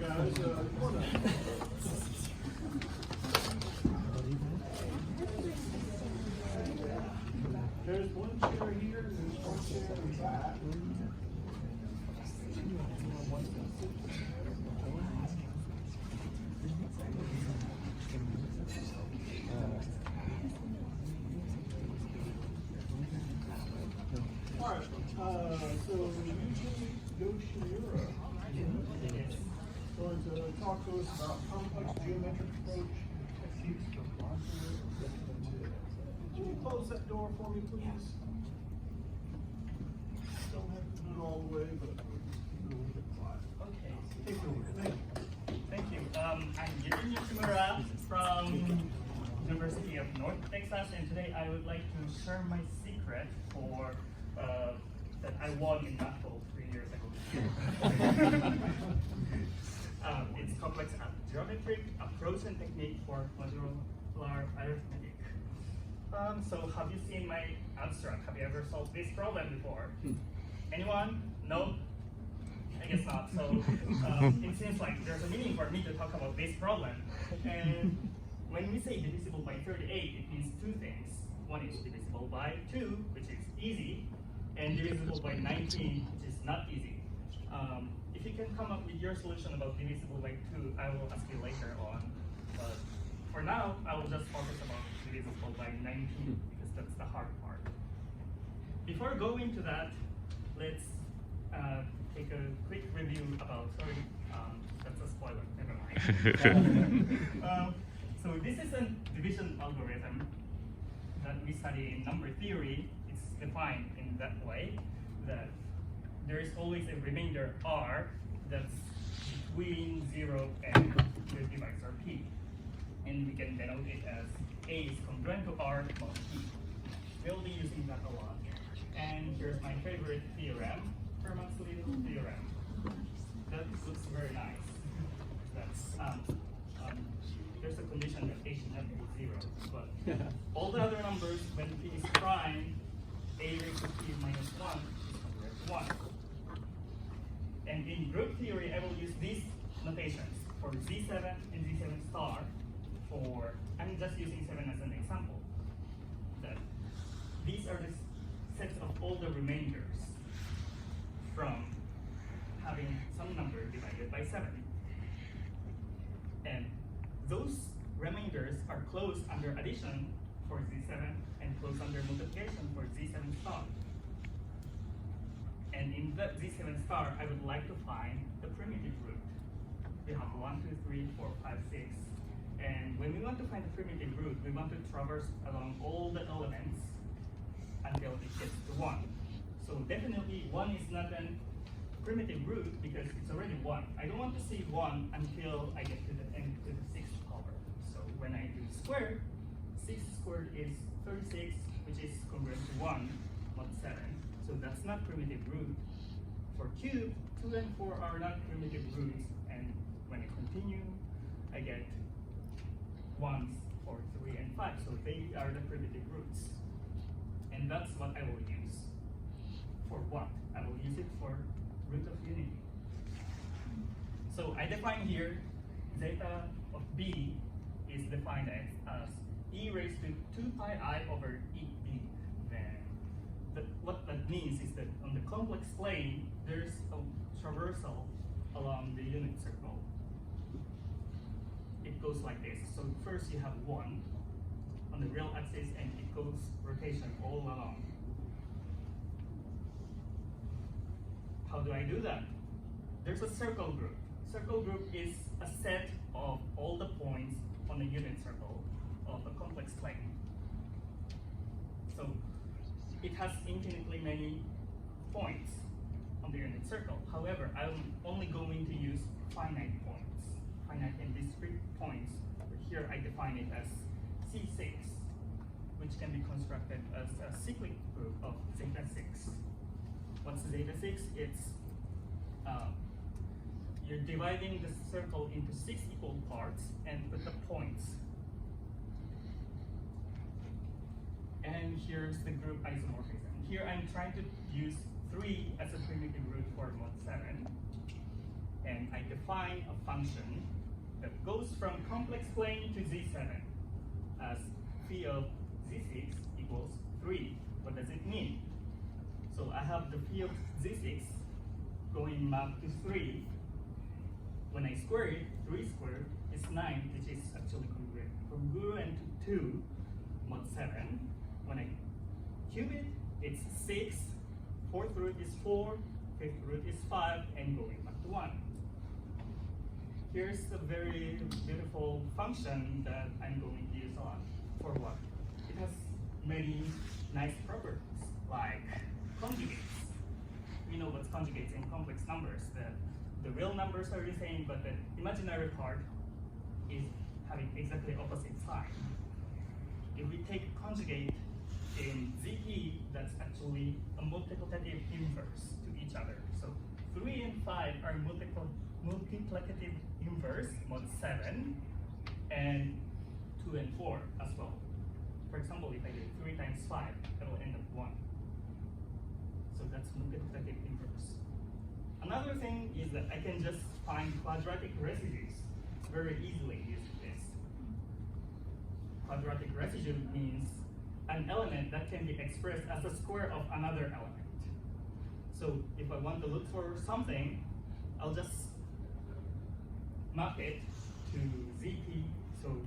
guys. Come on up. There's one chair here, and there's one chair in the back. All right, so Yoshimura is going to talk to us about complex geometric approach techniques for modular arithmetic. Can you close that door for me, please? Don't have to do it all the way, but do it a little bit quiet. Okay. Take it away. Thank you. I'm Yoshimura from University of North Texas, and today I would like to share my secret for that I won in math 3 years ago. It's complex geometric approach and technique for modular arithmetic. So have you seen my abstract? Have you ever solved this problem before? Anyone? No? I guess not. So it seems like there's a meaning for me to talk about this problem. And when we say divisible by 38, it means two things. One is divisible by 2, which is easy, and divisible by 19, which is not easy. If you can come up with your solution about divisible by 2, I will ask you later on. But for now, I will just focus about divisible by 19, because that's the hard part. Before going to that, let's take a quick review about, that's a spoiler, never mind. So this is a division algorithm that we study in number theory. It's defined in that way, that there is always a remainder R that's between 0 and the divisor P. And we can denote it as A is congruent to R mod P. We'll be using that a lot. And here's my favorite theorem, Fermat's little theorem. That looks very nice. That's there's a condition that A should not be 0, but all the other numbers, when P is prime, A raised to P minus 1 is congruent to 1. And in group theory, I will use these notations for Z7 and Z7 star for, I'm just using 7 as an example. That these are the sets of all the remainders from having some number divided by 7. And those remainders are closed under addition for Z7 and closed under multiplication for Z7 star. And in the Z7 star, I would like to find the primitive root. We have 1, 2, 3, 4, 5, 6. And when we want to find the primitive root, we want to traverse along all the elements until it gets to 1. So definitely 1 is not a primitive root because it's already 1. I don't want to see 1 until I get to the end, to the 6th power. So when I do square, 6 squared is 36, which is congruent to 1 mod 7. So that's not primitive root. For cube, 2 and 4 are not primitive roots, and when I continue, I get 1s for 3 and 5. So they are the primitive roots. And that's what I will use. For what? I will use it for root of unity. So I define here zeta of b is defined as e raised to 2 pi I over e b. Then what that means is that on the complex plane, there's a traversal along the unit circle. It goes like this. So first you have 1 on the real axis, and it goes rotation all along. How do I do that? There's a circle group. Circle group is a set of all the points on the unit circle of a complex plane. So it has infinitely many points on the unit circle. However, I'm only going to use finite points, finite and discrete points. Here I define it as C6, which can be constructed as a cyclic group of zeta 6. What's zeta 6? It's you're dividing the circle into 6 equal parts and put the points. And here's the group isomorphism. Here I'm trying to use 3 as a primitive root for mod 7. and I define a function that goes from complex plane to Z7 as phi of Z6 equals 3. What does it mean? So I have the phi of Z6 going map to 3. When I square it, 3 squared is 9, which is actually congruent to 2 mod 7. When I cube it, it's 6, 4th root is 4, 5th root is 5, and going back to 1. Here's a very beautiful function that I'm going to use a lot. For what? It has many nice properties, like conjugates. We know what's conjugates in complex numbers. The real numbers are the same, but the imaginary part is having exactly opposite sign. If we take conjugate in ZP, that's actually a multiplicative inverse to each other. So 3 and 5 are multiplicative inverse, mod 7, and 2 and 4 as well. For example, if I do 3 times 5, that will end up 1. So that's multiplicative inverse. Another thing is that I can just find quadratic residues very easily using this. Quadratic residue means an element that can be expressed as a square of another element. So if I want to look for something, I'll just map it to ZP. So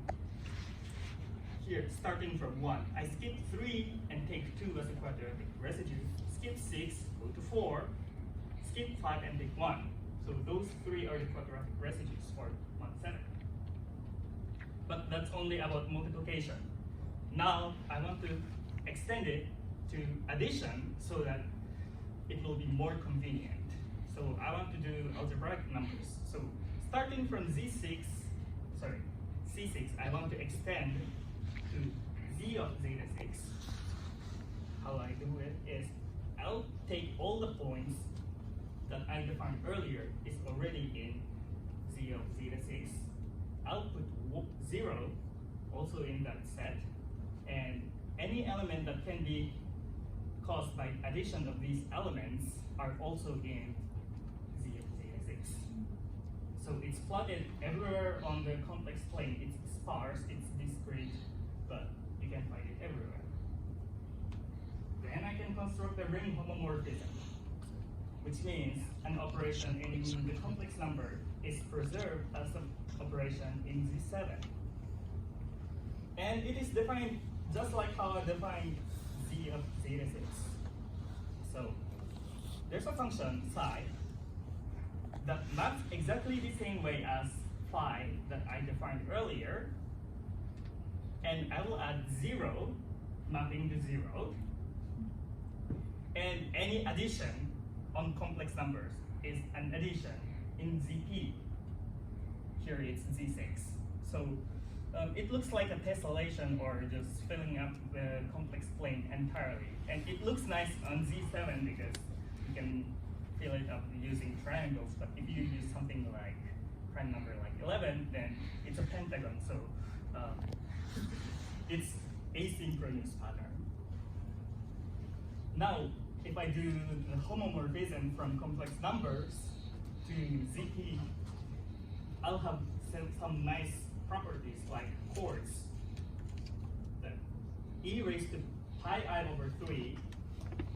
here, starting from 1, I skip 3 and take 2 as a quadratic residue, skip 6, go to 4, skip 5 and take 1. So those 3 are the quadratic residues for 1, 7. But that's only about multiplication. Now I want to extend it to addition so that it will be more convenient. So I want to do algebraic numbers. So starting from C6, I want to extend to Z of zeta 6. How I do it is I'll take all the points that I defined earlier is already in Z of zeta 6. I'll put 0 also in that set, and any element that can be caused by addition of these elements are also in Z of zeta 6. So it's plotted everywhere on the complex plane. It's sparse, it's discrete, but you can find it everywhere. Then I can construct a ring homomorphism, which means an operation in the complex number is preserved as an operation in Z7. And it is defined just like how I defined Z of zeta 6. So there's a function psi that maps exactly the same way as phi that I defined earlier, and I will add 0 mapping to 0, and any addition on complex numbers is an addition in ZP. Here it's Z6. So it looks like a tessellation or just filling up the complex plane entirely. And it looks nice on Z7 because you can fill it up using triangles, but if you use something like prime number like 11, then it's a pentagon, so it's asynchronous pattern. Now, if I do the homomorphism from complex numbers to ZP, I'll have some nice properties like chords. That e raised to pi I over 3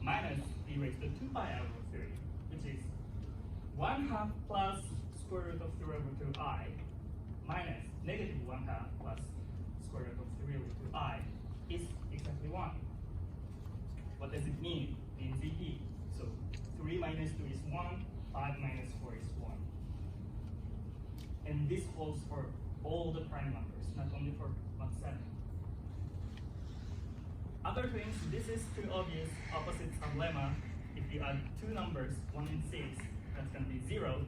minus e raised to 2 pi I over 3, which is 1/2 plus square root of 3 over 2i minus negative 1/2 plus square root of 3 over 2i is exactly 1. What does it mean in ZP? So 3 minus 2 is 1, 5 minus 4 is 1. And this holds for all the prime numbers, not only for mod 7. Other things, this is too obvious opposite sum lemma. If you add 2 numbers, 1 and 6, that's going to be 0.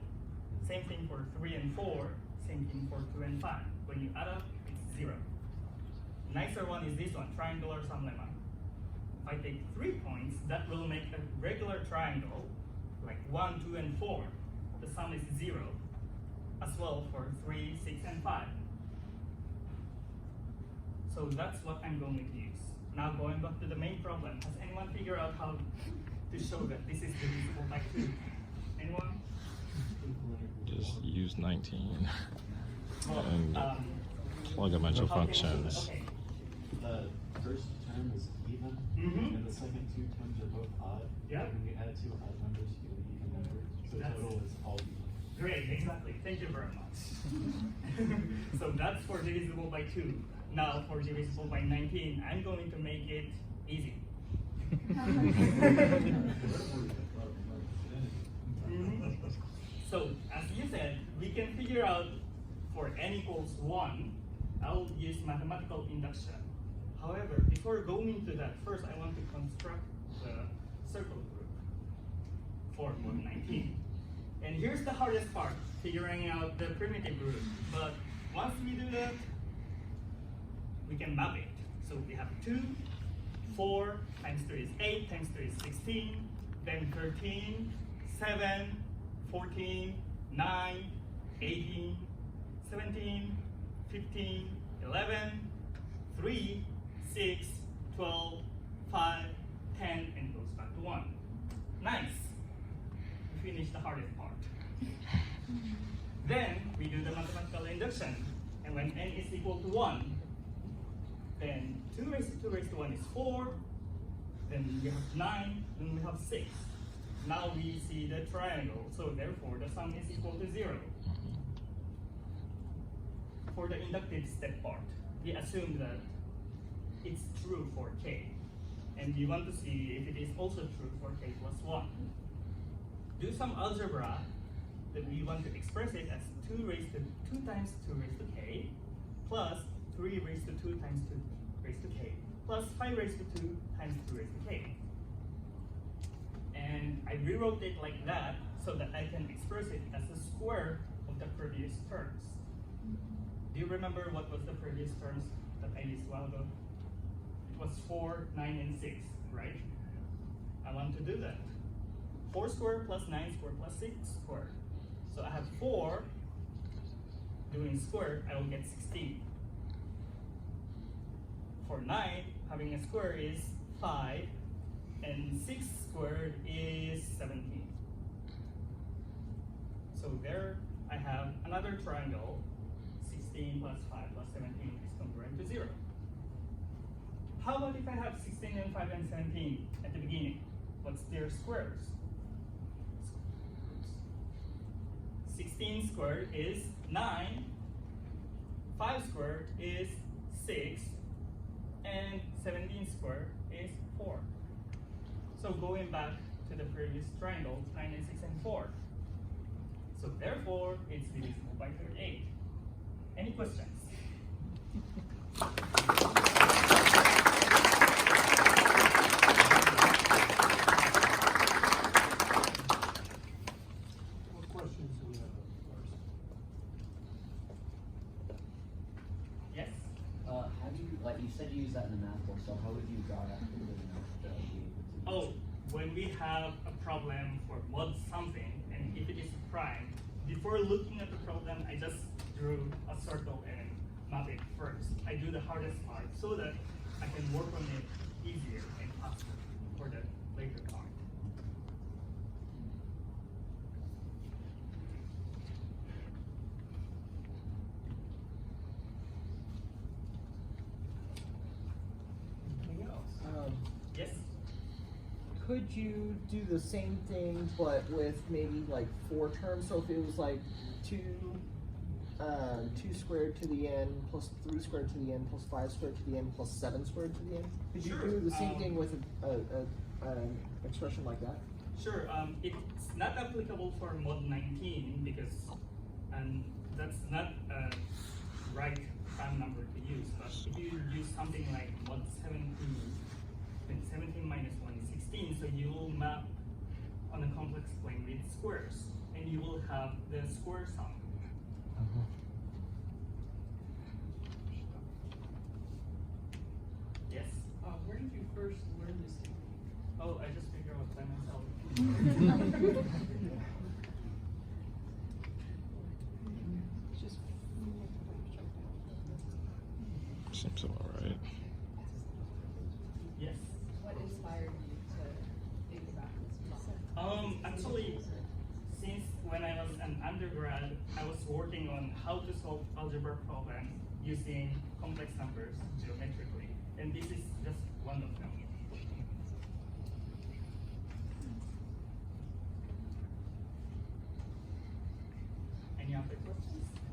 Same thing for 3 and 4, same thing for 2 and 5. When you add up, it's 0. Nicer one is this one, triangular sum lemma. If I take 3 points, that will make a regular triangle, like 1, 2, and 4. The sum is 0, as well for 3, 6, and 5. So that's what I'm going to use. Now going back to the main problem, has anyone figured out how to show that this is divisible by 2? Anyone? just use 19 and plug a bunch of functions. Okay. The first term is even, and the second two terms are both odd. Yeah. When you add two odd numbers, you get an even number. So That's- total is all even. Great, exactly. Thank you very much. So that's for divisible by 2. Now for divisible by 19, I'm going to make it easy. So as you said, we can figure out for n equals 1, I'll use mathematical induction. However, before going to that, first I want to construct the circle group for mod 19. And here's the hardest part, figuring out the primitive group. But once we do that, we can map it. So we have 2, 4 times 3 is 8, times 3 is 16, then 13, 7, 14, 9, 18, 17, 15, 11, 3, 6, 12, 5, 10, and goes back to 1. Nice. We finished the hardest part. Then we do the mathematical induction. And when n is equal to 1, then 2 raised to 2 raised to 1 is 4. Then we have 9, then we have 6. Now we see the triangle, so therefore the sum is equal to 0. For the inductive step part, we assume that it's true for k. And we want to see if it is also true for k plus 1. Do some algebra that we want to express it as 2 raised to 2 times 2 raised to k plus 3 raised to 2 times 2 raised to k plus 5 raised to 2 times 2 raised to k. And I rewrote it like that so that I can express it as the square of the previous terms. Do you remember what was the previous terms that I used a while ago? It was 4, 9, and 6, right? I want to do that. 4 squared plus 9 squared plus 6 squared. So I have 4, doing squared, I will get 16. For 9, having a square is 5, and 6 squared is 17. So there I have another triangle. 16 plus 5 plus 17 is congruent to 0. How about if I have 16 and 5 and 17 at the beginning? What's their squares? 16 squared is 9, 5 squared is 6, and 17 squared is 4. So going back to the previous triangle, 9 and 6 and 4. So therefore, it's divisible by 38. Any questions? What questions do we have first? Yes? How do you, like you said you use that in the math book, so how would you draw that for the math to be able to Oh, when we have a problem for mod something, and if it is a prime, before looking at the problem, I just drew a circle and map it first. I do the hardest part so that I can work on it easier and faster for the later part. Anything else? Yes? Could you do the same thing but with maybe like 4 terms? So if it was like 2 squared to the n plus 3 squared to the n plus 5 squared to the n plus 7 squared to the n? Could you Sure. do the same thing with an expression like that? Sure. It's not applicable for mod 19 because that's not a right prime number to use. But if you use something like mod 17, then 17 minus 1 is 16, so you will map on a complex plane with squares, and you will have the square sum. Yes? Where did you first learn this thing? Oh, I just figured out by myself. Just Seems about right. Yes. What inspired you to think about this problem? Actually, since when I was undergrad, I was working on how to solve algebra problems using complex numbers geometrically, and this is just one of them. Any other questions?